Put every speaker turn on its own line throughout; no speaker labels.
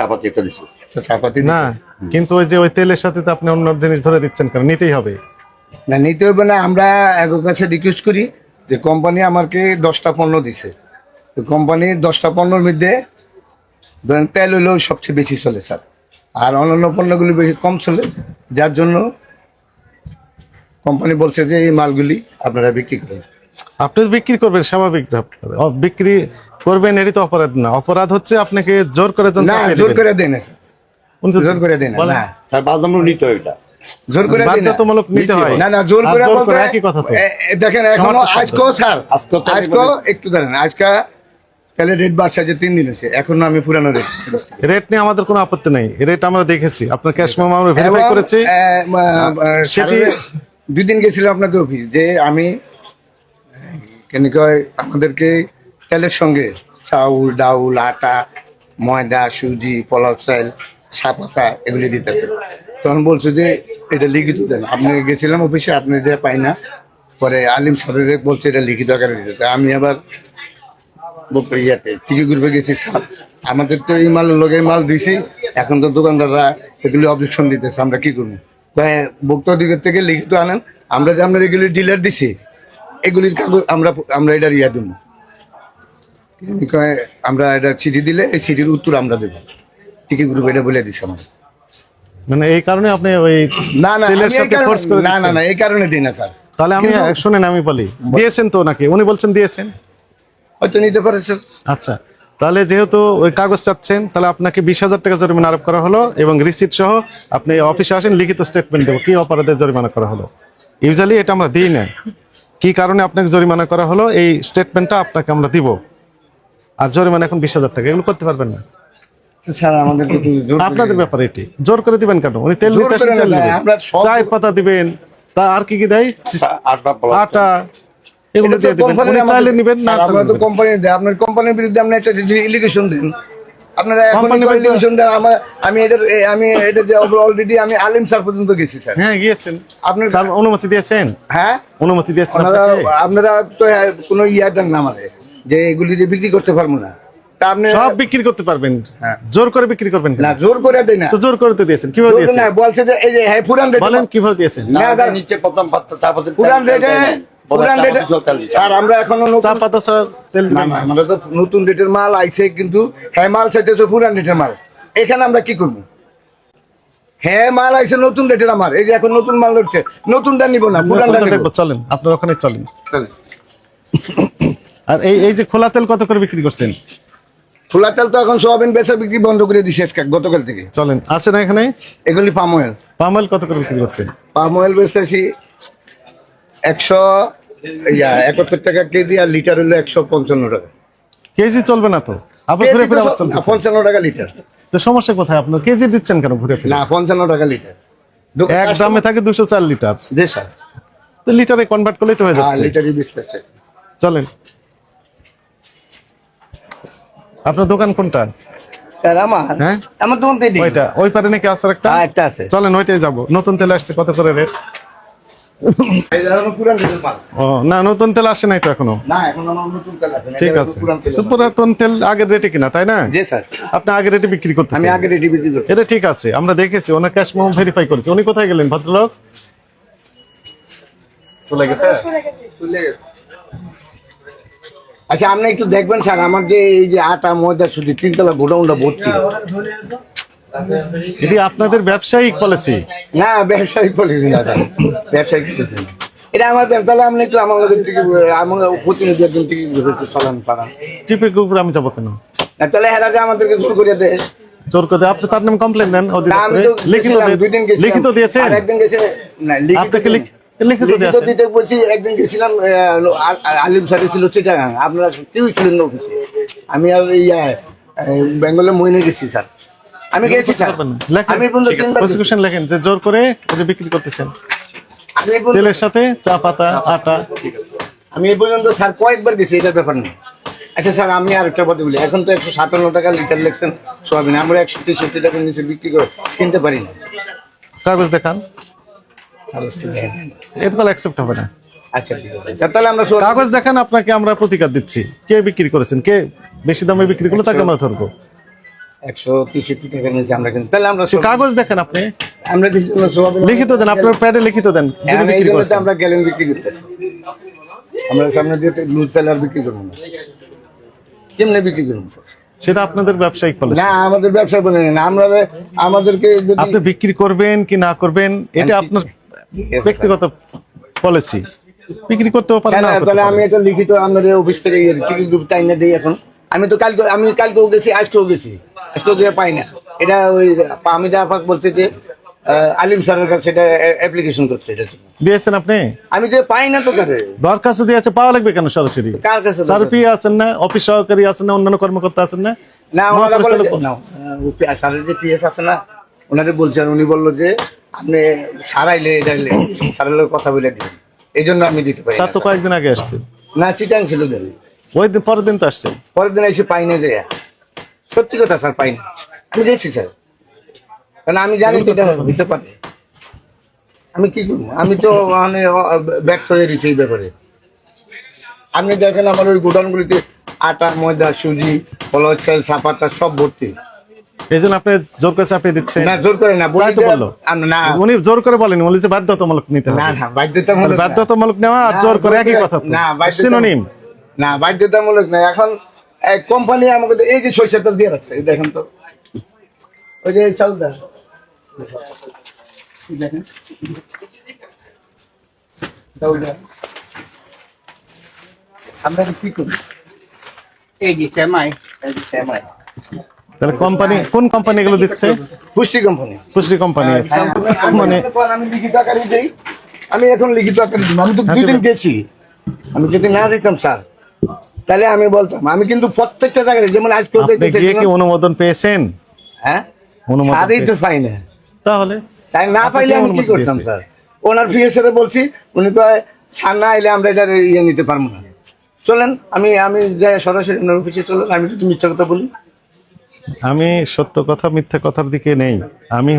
চাপাতি একটা দিছি।
চাপাতি না, কিন্তু ওই যে ওই তেলের সাথে তো আপনি অন্য জিনিস ধরে দিচ্ছেন, কারণ নিতেই হবে
না, নিতে হবে না। আমরা একের কাছে রিকোয়েস্ট করি যে কোম্পানি আমাকে 10টা পণ্য দিছে, তো কোম্পানির 10টা পণ্যের মধ্যে ধরেন তেল হইলেও সবচেয়ে বেশি চলে স্যার, আর অন্যান্য পণ্যগুলি বেশি কম চলে, যার জন্য কোম্পানি বলছে যে এই মালগুলি আপনারা বিক্রি করেন।
আপনি বিক্রি করবেন স্বাভাবিক ব্যাপার, বিক্রি করবেন এরই তো অপরাধ না। অপরাধ হচ্ছে আপনাকে জোর করে
না, জোর করে দেয় না স্যার, জোর করে দেয় না।
স্যার বাধ্যতামূলক নিতে হয় এটা,
জোর করে দেয় না,
বাধ্যতামূলক নিতে হয়।
না না, জোর করে বলতে
একই কথা তো।
দেখেন এখনো আজকেও স্যার, আজকেও একটু দাঁড়ান, আজকে তাহলে রেট বাড়ছে যে 3 দিন হয়েছে, এখনো আমি পুরানো
রেট নিয়ে আমাদের কোনো আপত্তি নাই, রেট আমরা দেখেছি, আপনার ক্যাশ মেমো আমরা ভেরিফাই করেছি।
সেটি 2 দিন গেছিলাম আপনাদের অফিস, যে আমি কেন কয় আমাদেরকে তেলের সঙ্গে চাউল ডাউল আটা ময়দা সুজি পোলাও চাল সাপাতা এগুলি দিতেছে, তখন বলছে যে এটা লিখিত দেন। আপনি গেছিলাম অফিসে, আপনি যে পাই না, পরে আলিম সাহেব বলছে এটা লিখিত আকারে দিতে। আমি আবার ইয়াতে টিকি গ্রুপে গেছি, আমাদের তো এই মাল লোক মাল দিছি, এখন তো দোকানদাররা এগুলি অবজেকশন দিতেছে, আমরা কি করবো? ভোক্তা অধিকার থেকে লিখিত আনেন, আমরা যে আমরা এগুলি ডিলার দিছি এগুলির কাগজ আমরা এটার ইয়া দেবো, আমরা এটা চিঠি দিলে এই চিঠির উত্তর আমরা দেবো, টিকি গ্রুপ এটা বলে দিছি আমরা।
মানে এই কারণে আপনি ওই
না না
তেলের সাথে ফোর্স করে
না না না এই কারণে দিই না স্যার।
তাহলে আমি শুনেন, আমি বলি দিয়েছেন তো নাকি? উনি বলছেন দিয়েছেন,
হয়তো নিতে পারে স্যার।
আচ্ছা, তাহলে যেহেতু ওই কাগজ চাচ্ছেন, তাহলে আপনাকে 20,000 টাকা জরিমানা আরোপ করা হলো, এবং রিসিট সহ আপনি অফিসে আসেন, লিখিত স্টেটমেন্ট দেবো কি অপরাধে জরিমানা করা হলো। ইউজুয়ালি এটা আমরা দিই না, কি কারণে আপনাকে জরিমানা করা হলো এই স্টেটমেন্টটা আপনাকে আমরা দিব। আর জরিমানা এখন 20,000 টাকা, এগুলো করতে পারবেন না
স্যার। আমাদেরকে
আপনাদের ব্যাপারে এটি জোর করে দিবেন কেন? উনি তেল নিতে আসেন, তেল দিবেন, চায় পাতা দিবেন, তা আর কি কি দেয়, আটা, এগুলো দিয়ে দিবেন। উনি চাইলে নিবেন, না
আমরা তো কোম্পানি দেয়, আপনার কোম্পানির বিরুদ্ধে আপনি একটা এলিগেশন দেন, আপনারা এখন এলিগেশন দেন। আমি এটা যে অলরেডি আমি আলিম স্যার পর্যন্ত গেছি স্যার।
হ্যাঁ গিয়েছেন,
আপনার
অনুমতি দিয়েছেন?
হ্যাঁ
অনুমতি দিয়েছেন
আপনারা তো কোনো ইয়া দেন না আমাদের, যে এগুলি যে বিক্রি করতে পারবো না। তা আপনি
সব বিক্রি করতে পারবেন, জোর করে বিক্রি করবেন
না? জোর করে দেয় না,
তো জোর করে তো দিয়েছেন, কিভাবে দিয়েছেন?
না বলছে যে এই যে হ্যাঁ পুরান রেট,
বলেন কিভাবে দিয়েছেন?
না নিচে প্রথম পাত্র চাপাতি
পুরান রেটে, পুরান রেটে স্যার আমরা এখনো
চা পাতা ছাড়া তেল
না, আমরা তো নতুন রেটের মাল আইছে, কিন্তু হ্যাঁ মাল চাইতেছে পুরান রেটের মাল, এখানে আমরা কি করবো? হ্যাঁ মাল আইছে নতুন রেটের, আমার এই যে এখন নতুন মাল উঠছে, নতুনটা নিব না, পুরানটা নিব।
চলেন আপনার ওখানে চলেন। আর এই যে খোলা তেল কত করে বিক্রি করছেন?
খোলা তেল তো এখন সোয়াবিন বেচা বিক্রি বন্ধ করে দিছে গতকাল থেকে।
চলেন, আছে না এখানে?
এগুলি পাম অয়েল।
পাম অয়েল কত করে বিক্রি করছেন?
পাম অয়েল বেচতেছি 171 টাকা কেজি, আর লিটার হলো 155 টাকা
কেজি। চলবে না তো, আবার ঘুরে ফিরে আবার চলবে
55 টাকা লিটার।
তো সমস্যা কোথায়? আপনার কেজি দিচ্ছেন কেন ঘুরে ফিরে?
না 55 টাকা লিটার,
এক গ্রামে থাকে 204 লিটার,
জি স্যার।
তো লিটারে কনভার্ট করলেই তো হয়ে যাচ্ছে।
লিটারই বেচতেছে।
চলেন, আপনার দোকান কোনটা?
হ্যাঁ আমার দোকান তো
ওইটা, ওই পারে নাকি আছে একটা?
আছে।
চলেন ওইটাই যাবো। নতুন তেল আসছে, কত করে রেট? ও না, নতুন তেল আসে নাই তো এখনো?
না এখন আমার নতুন তেল আছে।
ঠিক আছে, তো পুরাতন তেল আগের রেটে কিনা, তাই না?
জি স্যার।
আপনি আগের রেটে বিক্রি করতেছেন?
আমি আগের রেটে বিক্রি করি।
এটা ঠিক আছে, আমরা দেখেছি, ওনার ক্যাশ মেমো ভেরিফাই করেছি। উনি কোথায় গেলেন ভদ্রলোক? চলে গেছে।
আচ্ছা আপনি একটু দেখবেন স্যার, আমার যে এই যে আটা ময়দা সুজি 3 তলা গোডাউনটা ভর্তি।
এটি আপনাদের ব্যবসায়িক পলিসি?
না ব্যবসায়িক পলিসি না স্যার, ব্যবসায়িক পলিসি এটা আমার দেন। তাহলে আপনি একটু আমার থেকে আমার প্রতিনিধি একজন থেকে একটু চলান পারান।
টিপের উপরে আমি যাবো কেন?
না তাহলে হেরা যে আমাদেরকে জোর করে দেয়,
জোর করে আপনি তার নামে কমপ্লেন দেন।
আমি তো
লিখিত দিয়েছেন?
একদিন গেছে না,
আপনাকে লিখিত
দিতে বলছি। একদিন গেছিলাম, আলিম স্যার ছিল চিটাগাং, আপনারা কেউ ছিলেন না অফিসে। আমি আর বেঙ্গলে মইনে গেছি স্যার, আমি গেছি স্যার। আমি
প্রসিকিউশন লেখেন যে জোর করে বিক্রি করতেছেন তেলের সাথে চা পাতা আটা।
আমি এই পর্যন্ত স্যার কয়েকবার গেছি, এটার ব্যাপার নেই। আচ্ছা স্যার আমি আর একটা কথা বলি, এখন তো 157 টাকা লিটার লেখছেন সোয়াবিন, আমরা 163 টাকার নিচে বিক্রি করে কিনতে পারি না।
কাগজ দেখান, এটা তাহলে অ্যাকসেপ্ট হবে না।
আচ্ছা ঠিক আছে স্যার, তাহলে আমরা
কাগজ দেখান, আপনাকে আমরা প্রতিকার দিচ্ছি। কে বিক্রি করেছেন, কে বেশি দামে বিক্রি করলে তাকে আমরা ধরবো।
163 টাকা নিয়েছি আমরা, কিন্তু তাহলে আমরা
সে কাগজ দেখেন আপনি,
আমরা
লিখিত দেন, আপনার প্যাডে লিখিত দেন যিনি বিক্রি করছেন।
আমরা গ্যালেন বিক্রি করতেছি, আমরা সামনে দিয়ে লুজ সেলার বিক্রি করবো না, কেমনে বিক্রি করবো স্যার?
সেটা আপনাদের ব্যবসায়িক পলিসি।
না, আমাদের ব্যবসা বলে না, আমরা আমাদেরকে যদি
আপনি বিক্রি করবেন কি না করবেন এটা আপনার ব্যক্তিগত পলিসি, বিক্রি করতেও পারেন না করতেও
তাহলে
পারেন।
আমি এটা লিখিত আপনাদের অফিস থেকে টিকিট গ্রুপ তাই না দিই এখন। আমি তো কালকেও গেছি, আজকেও গেছি, আজকেও গিয়ে পাই না। এটা ওই আমিদা আপাক বলছে যে আলিম স্যারের কাছে এটা অ্যাপ্লিকেশন করতে, এটা
দিয়েছেন আপনি?
আমি যে পাই না তো কারে,
দরখাস্ত দিয়েছে, পাওয়া লাগবে কেন সরাসরি?
কার কাছে
সার্পি আছেন না, অফিস সহকারী আছেন না, অন্যান্য কর্মকর্তা আছেন না?
না, ওনারা বলে না, স্যারের যে পিএস আছে না, ওনারে বলছেন, উনি বললো যে আপনি সারাইলে এটা স্যারের লোক কথা বলে দিন, এই জন্য আমি দিতে পারি
স্যার তো কয়েকদিন আগে আসছে,
না। চিটাং ছিল দেন,
ওই দিন পরের দিন তো আসছে।
পরের দিন এসে পাই না যে, সত্যি কথা স্যার পাই না, আমি গেছি স্যার, কারণ আমি জানি তো এটা হতে পারে। আমি কি করবো, আমি তো মানে ব্যর্থ হয়ে গেছি এই ব্যাপারে। আপনি দেখেন আমার ওই গোডাউনগুলিতে আটা, ময়দা, সুজি, কলা, চাল, চাপাতা সব ভর্তি।
এই জন্য আপনি জোর করে চাপিয়ে দিচ্ছেন?
না, জোর করে না,
তাই
বলি
তো
যে
বললো।
না
উনি জোর করে বলেনি, বলেছে বাধ্যতামূলক নিতে হবে।
না না, বাধ্যতামূলক না।
বাধ্যতামূলক নেওয়া আর
না,
জোর করে
জোর
একই
করে-
কথা তো,
না, বাধ্যতামূলক-
সিনোনিম।
না, বাধ্যতামূলক না। এখন কোম্পানি আমাকে তো এই যে সরিষার তেল দিয়ে রাখছে, এই দেখেন তো, ওই যে চালটা দেখেন, চালটা আমরা কি করি, এই যে সেমাই, এই যে সেমাই,
তাহলে কোম্পানি, কোন কোম্পানি এগুলো দিচ্ছে?
পুষ্টি কোম্পানি।
পুষ্টি কোম্পানি। মানে
আমি লিখিত আকারে দিই, আমি এখন লিখিত আকারে দিব। আমি তো
হ্যাঁ,
দুদিন
দেবেন।
গেছি, আমি যদি না যেতাম স্যার তাহলে আমি বলতাম। আমি কিন্তু প্রত্যেকটা জায়গায়, যেমন আজকে
আপনি গিয়ে কি অনুমোদন পেয়েছেন?
হ্যাঁ,
অনুমোদন
স্যারই তো পাই না,
তাহলে
তাই না
আপনি
পাইলে
কি
আমি কি
অনুমতি
করতাম
দিয়েছে?
স্যার? ওনার পিএসএরে বলছি, উনি কয় স্যার না এলে আমরা এটা ইয়ে নিতে পারবো না। চলেন, আমি যাই সরাসরি ওনার অফিসে চলেন, আমি যদি মিথ্যা কথা বলি।
আমি সত্য কথা মিথ্যা কথার দিকে নেই, আমি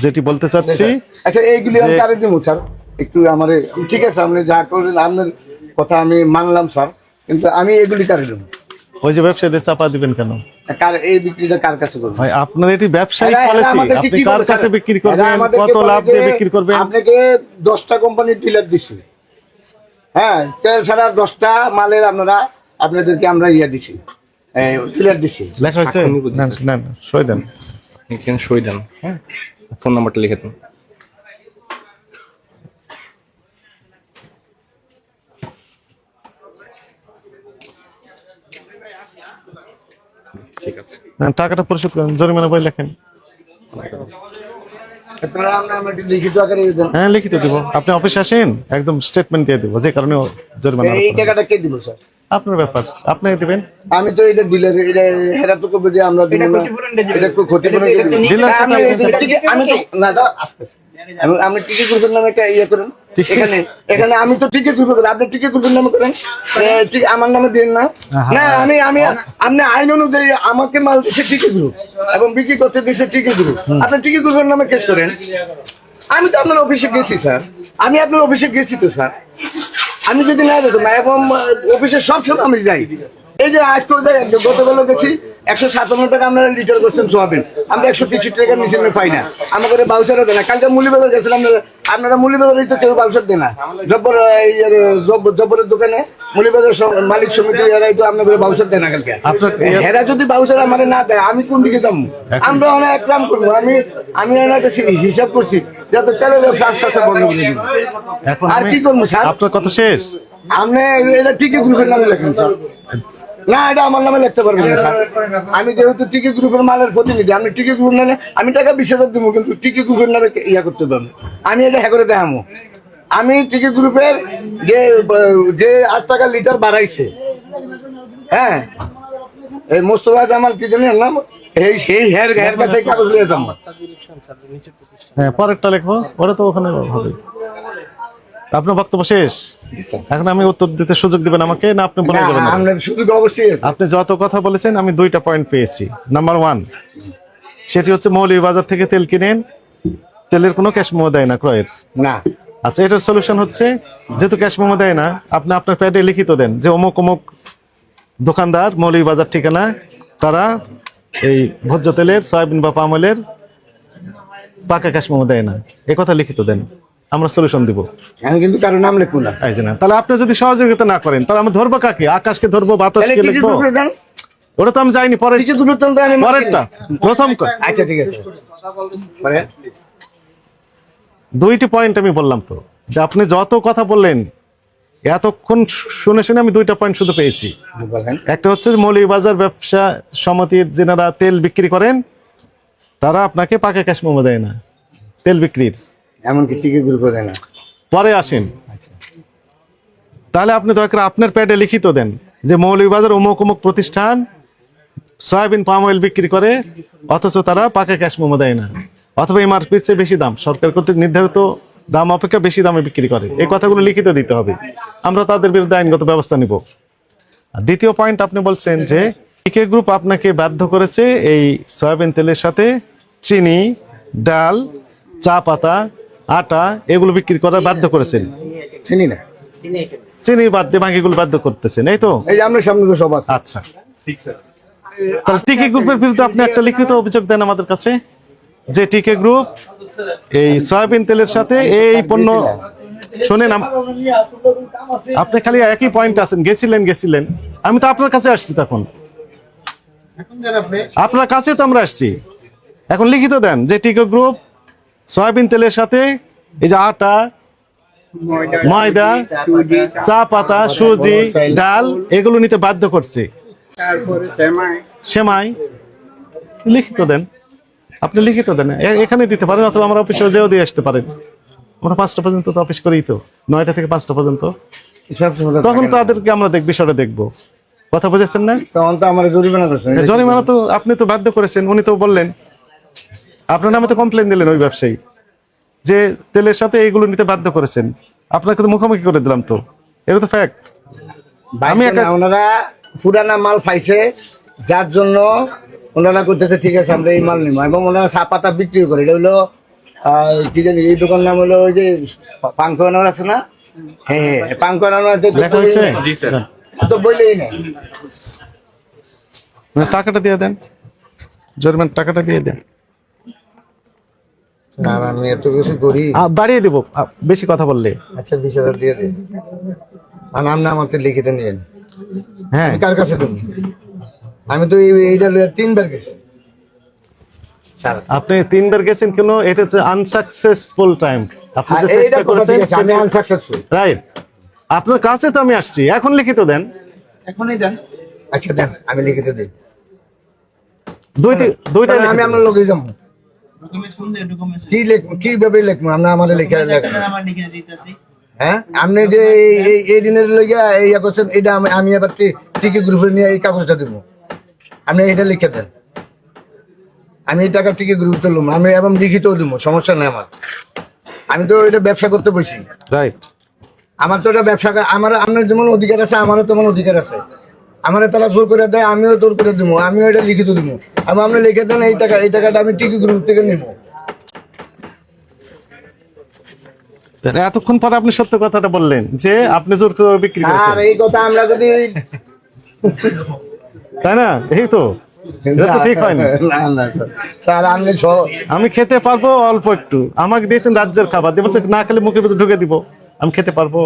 যেটি বলতে চাচ্ছি।
আচ্ছা, এইগুলি আমি
যে-
কারে দিব স্যার? একটু আমার, ঠিক আছে আপনি যা করলেন, আপনার কথা আমি মানলাম স্যার, কিন্তু আমি এগুলি কারে দেবো?
ওই যে ব্যবসায়ীদের চাপা দিবেন কেন?
কার এই বিক্রিটা কার কাছে করবো?
ভাই আপনার এটি ব্যবসায়িক
এরা
পলিসি,
আমাদেরকে
আপনি
কি
কার
বলে
কাছে
স্যার?
বিক্রি
এরা
করবেন,
আমাদেরকে
কত
বলে
লাভ
যে
দিয়ে বিক্রি করবেন।
আপনাকে 10টা কোম্পানির ডিলার দিছি, হ্যাঁ, তেল ছাড়া 10টা মালের আপনাদেরকে আমরা ইয়ে দিছি, ডিলার দিছি।
লেখা হয়েছে? না না, সই দেন।
এখানে সই দেন, হ্যাঁ, ফোন নাম্বারটা লিখে দেন। ঠিক আছে,
না, টাকাটা পরিশোধ করেন, জরিমানা বই লেখেন।
আপনারা আমরা একটু লিখিত আকারে দেন।
হ্যাঁ লিখিত দিব, আপনি অফিসে আসেন, একদম স্টেটমেন্ট দিয়ে দিব যে কারণে জরিমানা
এই
আরোপ করা
টাকাটা কে দিব স্যার?
হবে। আপনার ব্যাপার, আপনি দিবেন।
আমি তো এটা ডিলার, এটা হেরা তো করবে যে আমরা দিব না, এটা ক্ষতিপূরণ কে দিব?
ডিলার সাথে
আমি আমি তো না দাও, আস্তে আপনি টিকিট গ্রুপের নামে একটা ইয়ে করেন এখানে, এখানে আমি তো টিকিট গ্রুপে করেন, আপনি টিকিট গ্রুপের নামে করেন, আমার নামে দিন না। না, আমি আপনি আইন অনুযায়ী আমাকে মাল দিচ্ছে টিকিট গ্রুপ এবং বিক্রি করতে দিচ্ছে টিকিট গ্রুপ, আপনি টিকিট গ্রুপের নামে কেস করেন। আমি তো আপনার অফিসে গেছি স্যার, আমি আপনার অফিসে গেছি তো স্যার, আমি যদি না যেতাম এবং অফিসে সবসময় আমি যাই, এই যে আজকেও যাই, গতকালও গেছি, 157 টাকা আপনারা লিটার করছেন সোয়াবিন, আমরা 163 টাকার নিচে আমি পাই না, আমাকে বাউচারও দেয় না। কালকে মুলিবাজার গেছিলাম, আপনারা মুলিবাজারে তো কেউ বাউচার দেয় না, জব্বরের দোকানে মুলিবাজার মালিক সমিতি এরাই তো আপনাদের বাউচার দেয় না। কালকে এরা যদি বাউচার আমার না দেয়, আমি কোন দিকে যাবো? আমরা অনেক একরাম করবো। আমি একটা হিসাব করছি যাতে তেলের ব্যবসা আস্তে আস্তে বন্ধ করে দিব।
এখন
আর কি করবো স্যার?
আপনার কথা শেষ।
আপনি এটা টিকি গ্রুপের নামে লেখেন স্যার, না এটা আমার নামে লিখতে পারবেন না স্যার। আমি যেহেতু টিকি গ্রুপের মালের প্রতিনিধি, আমি টিকি গ্রুপ নামে আমি টাকা 20,000 দিব, কিন্তু টিকি গ্রুপের নামে ইয়া করতে পারবো, আমি এটা হ্যাঁ করে দেখামো। আমি টিকি গ্রুপের যে 8 টাকা লিটার বাড়াইছে, হ্যাঁ, এই মোস্তফা জামাল কি জানি এর নাম, সেই হের কাছে কাগজ লিয়ে যাবো।
হ্যাঁ পরেরটা লিখবো, ওরা তো ওখানে হবে। আপনার বক্তব্য শেষ, এখন আমি উত্তর দিতে সুযোগ দিবেন আমাকে না আপনি বলে যাবেন?
আপনার সুযোগ অবশ্যই আছে।
আপনি যত কথা বলেছেন আমি 2টা পয়েন্ট পেয়েছি। নাম্বার 1, সেটি হচ্ছে মৌলভীবাজার থেকে তেল কিনেন, তেলের কোনো ক্যাশ মেমো দেয় না ক্রয়ের।
না,
আচ্ছা, এটার সলিউশন হচ্ছে যেহেতু ক্যাশ মেমো দেয় না, আপনি আপনার প্যাডে লিখিত দেন যে অমুক অমুক দোকানদার, মৌলভীবাজার ঠিকানা, তারা এই ভোজ্য তেলের, সয়াবিন বা পাম অয়েলের পাকা ক্যাশ মেমো দেয় না, এ কথা লিখিত দেন, আমরা সলিউশন দিব।
আমি কিন্তু কারো নাম লিখবো না।
এই যে না, তাহলে আপনি যদি সহযোগিতা না করেন তাহলে আমি ধরবো কাকে? আকাশকে ধরবো,
তাহলে
বাতাসকে
টিকিট
লিখবো?
গ্রুপে দেন,
ওটা তো আমি যাইনি, পরে
টিকিট গ্রুপে দেন, আমি
পরেরটা প্রথম
আচ্ছা ঠিক আছে। মানে
দুইটি পয়েন্ট আমি বললাম তো, যে আপনি যত কথা বললেন এতক্ষণ শুনে শুনে আমি দুইটা পয়েন্ট শুধু পেয়েছি।
বলেন।
একটা হচ্ছে মৌলভীবাজার ব্যবসা সমিতির যেনারা তেল বিক্রি করেন তারা আপনাকে পাকা ক্যাশ মেমো দেয় না তেল বিক্রির।
এমনকি টিকিট গ্রুপে দেয় না।
পরে আসেন,
আচ্ছা
তাহলে আপনি দয়া করে আপনার প্যাডে লিখিত দেন যে মৌলভীবাজার অমুক অমুক প্রতিষ্ঠান সয়াবিন পাম অয়েল বিক্রি করে অথচ তারা পাকা ক্যাশ মেমো দেয় না, অথবা এমআরপির চেয়ে বেশি দাম, সরকার কর্তৃক নির্ধারিত দাম অপেক্ষা বেশি দামে বিক্রি করে, এই কথাগুলো লিখিত দিতে হবে, আমরা তাদের বিরুদ্ধে আইনগত ব্যবস্থা নিব। আর দ্বিতীয় পয়েন্ট, আপনি বলছেন যে টিকে গ্রুপ আপনাকে বাধ্য করেছে এই সয়াবিন তেলের সাথে চিনি, ডাল, চা পাতা, আটা এগুলো বিক্রি করার বাধ্য করেছেন।
চিনি না,
চিনি বাদ দিয়ে বাকিগুলো বাধ্য করতেছেন, এই তো?
এই যে আমরা সামনে তো সব আছে।
আচ্ছা, তাহলে টিকে গ্রুপের বিরুদ্ধে আপনি একটা লিখিত অভিযোগ দেন আমাদের কাছে যে টিকে গ্রুপ এই সয়াবিন তেলের সাথে এই পণ্য, শোনেন আপনি খালি একই পয়েন্ট আছেন, গেছিলেন, আমি তো আপনার কাছে আসছি, তখন আপনার কাছে তো আমরা আসছি, এখন লিখিত দেন যে টিকে গ্রুপ সয়াবিন তেলের সাথে এই যে আটা, ময়দা, চা পাতা, সুজি, ডাল এগুলো নিতে বাধ্য করছে। সেমাই লিখিত দেন, আপনি লিখিত দেন, এখানে দিতে পারেন, অথবা আমরা অফিসে যেও দিয়ে আসতে পারেন। আমরা 5টা পর্যন্ত তো অফিস করি, তো 9টা থেকে 5টা পর্যন্ত, তখন তাদেরকে আমরা বিষয়টা দেখবো। কথা বুঝেছেন না?
তখন তো আমার জরিমানা করছেন।
জরিমানা তো আপনি তো বাধ্য করেছেন, উনি তো বললেন, আপনার নামে তো কমপ্লেন দিলেন ওই ব্যবসায়ী যে তেলের সাথে এইগুলো নিতে বাধ্য করেছেন, আপনাকে তো মুখোমুখি করে দিলাম, তো এটা তো ফ্যাক্ট।
আমি ওনারা পুরানা মাল পাইছে, যার জন্য ওনারা করতেছে ঠিক আছে আমরা এই মাল নিব, এবং ওনারা চা পাতা বিক্রি করে। এটা হলো কি জানি এই দোকান নাম হলো ওই যে পাঙ্কনার আছে না? হ্যাঁ, পাঙ্কনার তো বললেই না।
টাকাটা দিয়ে দেন, জরিমানার টাকাটা দিয়ে দেন।
না আমি এত কিছু করি,
বাড়িয়ে দিব বেশি কথা বললে।
আচ্ছা 20,000 দিয়ে দিন, আর নাম না আমাকে লিখিতে নিন।
হ্যাঁ,
কার কাছে তুমি? আমি তো এইটা 3বার গেছি।
আপনি 3বার গেছেন কেন? এটা হচ্ছে আনসাকসেসফুল টাইম, আপনি যে চেষ্টা করেছেন
আমি আনসাকসেসফুল।
রাইট, আপনার কাছে তো আমি আসছি, এখন লিখিত দেন।
এখনই দেন। আচ্ছা দেন, আমি লিখিতে দিই।
দুইটা
আমি আপনার লোকে যাবো, কিভাবে লিখবো? আমরা আমাদের লিখে হ্যাঁ, আপনি যে এই দিনের লইয়া এই করছেন, এটা আমি আবার টিকি গ্রুপে নিয়ে এই কাগজটা দেবো, আপনি এটা লিখে দেন। আমি এই টাকা টিকি গ্রুপ তুলব, আমি এবং লিখিতও দেবো, সমস্যা নেই আমার। আমি তো এটা ব্যবসা করতে বসি।
রাইট,
আমার তো এটা ব্যবসা, আমার আপনার যেমন অধিকার আছে আমারও তেমন অধিকার আছে। আমার তারা জোর করে দেয়, আমিও জোর করে দেবো, আমিও এটা লিখিত দেবো। এবং আপনি লিখে দেন এই টাকাটা আমি টিকি গ্রুপ থেকে নিব।
এতক্ষণ পরে আপনি সত্য কথাটা বললেন যে আপনি জোর করে বিক্রি করেছেন।
আর এই কথা আমরা যদি,
তাই না? এই তো, এটা তো ঠিক হয়নি।
না স্যার,
আমি খেতে পারবো অল্প একটু, আমাকে দিয়েছেন রাজ্যের খাবার, দিয়ে বলছে না খেলে মুখের ভিতরে ঢুকে দিব, আমি খেতে পারবো?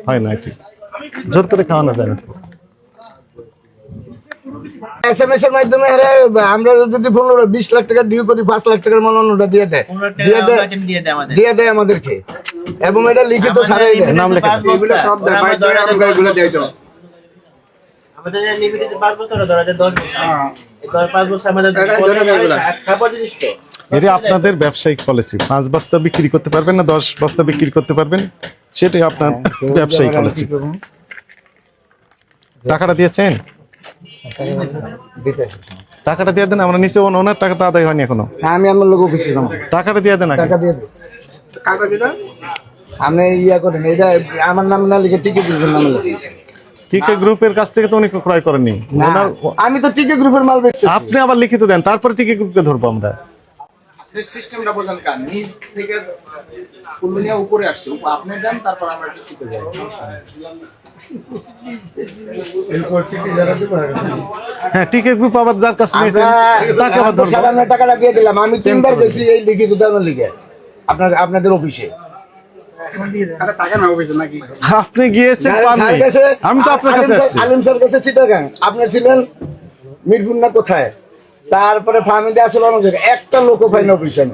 হয় না, ঠিক জোর করে খাওয়ানো যায় না।
SMS এর মাধ্যমে আমরা যদি 15-20 লাখ টাকা ডিউ করি, 5 লাখ টাকার মাল ওটা দিয়ে দেয় আমাদেরকে, এবং এটা লিখিত ছাড়াই দেয়, নাম লেখা এগুলো সব দেয়, এগুলো দেয় তো
আমাদের যে লিমিটেড 5 বছর ধরে 10 বছর এই 5 বছর আমাদের খাবার জিনিস তো
এটা আপনাদের ব্যবসায়িক পলিসি, 5 বস্তা বিক্রি করতে পারবেন না 10 বস্তা বিক্রি করতে পারবেন, সেটাই আপনার ব্যবসায়িক পলিসি। টাকাটা দিয়েছেন? টাকাটা দিয়ে দেন, আমরা নিচে ওনার টাকাটা আদায় হয়নি এখনো।
আমি আমার লোক অফিসে যাবো,
টাকাটা দিয়ে দেন,
টাকা দিয়ে দেন। আপনি করেন, এটা আমার নাম না লিখে টিকি গ্রুপের নাম লিখে।
টিকে গ্রুপের কাছ থেকে তো উনি ক্রয় করেননি,
আমি তো টিকি গ্রুপের মাল বেচতেছি।
আপনি আবার লিখিত দেন, তারপরে টিকে গ্রুপকে ধরবো আমরা।
সিস্টেমটা বোঝান কার নিচ থেকে কুলুনিয়া উপরে আসছে, আপনি যান, তারপর আমরা টিকে যাই।
হ্যাঁ, টিকিট গ্রুপ আবার যার কাছে নিয়েছেন তাকে আবার ধরবো।
57 টাকাটা দিয়ে দিলাম, আমি 3 বার গেছি এই লিখিত দেওয়ার লিগে আপনাদের অফিসে।
টাকা না অভিযোগ নাকি?
আপনি গিয়েছেন পাননি, আমি তো আপনার কাছে আসছি।
আলিম স্যার কাছে চিটাগাং, আপনি ছিলেন মিরপুর না কোথায়, তারপরে ফার্মিতে আসলে অনেক জায়গায়, একটা লোকও পাই না অফিসে।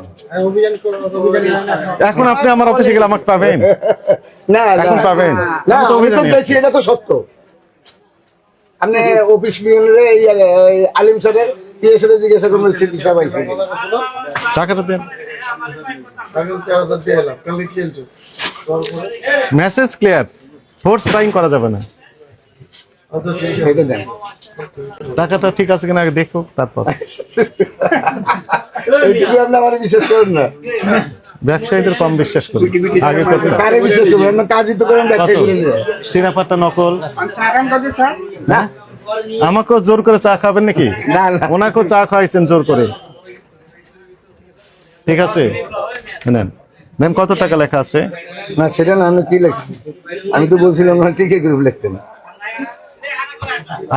এখন আপনি আমার অফিসে গেলে আমাকে পাবেন,
না
এখন পাবেন।
না,
আমি তো
আমি তো
অভিযানে
দেখছি, এটা তো সত্য। আপনি অফিস বিউনিরে আলিম স্যারের পিএসএল জিজ্ঞাসা করবেন, সিদ্দিক সাহেব আইছে কিনা।
টাকাটা দেন। মেসেজ ক্লিয়ার, ফোর্স বাইং করা যাবে না।
সেটা দেন।
টাকাটা ঠিক আছে কিনা আগে দেখো, তারপর।
এইটুকু আপনি আমার বিশ্বাস করেন না,
ব্যবসায়ীদের কম বিশ্বাস করি, আগে করতে।
কারে বিশ্বাস করবেন? আপনি কাজই তো করেন, ব্যবসায়ী করেন না।
সিনাপাটা নকল।
টাকা কত স্যার?
না
আমাকেও জোর করে চা খাবেন নাকি?
না না,
ওনাকেও চা খাওয়াইছেন জোর করে। ঠিক আছে, নেন নেন। কত টাকা লেখা আছে?
না সেটা না, আমি কি লিখছি? আমি তো বলছিলাম না টিকে গ্রুপ লিখতেন।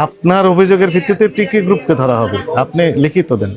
আপনার অভিযোগের ভিত্তিতে টিকি গ্রুপকে ধরা হবে, আপনি লিখিত দেন।